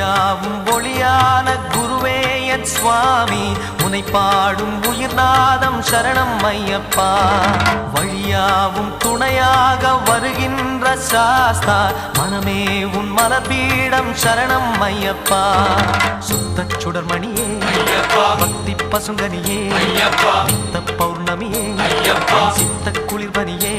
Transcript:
ஒளியாவும் ஒளியான குருவே என் சுவாமி உனை பாடும் உயிர்நாதம் சரணம் ஐயப்பா வழியாவும் துணையாக வருகின்ற சாஸ்தா மனமே உன் மலர்பீடம் சரணம் ஐயப்பா சுத்த சுடர்மணியே பக்தி பசுங்கனியே நித்த பௌர்ணமியே சித்த குளிர்பனியே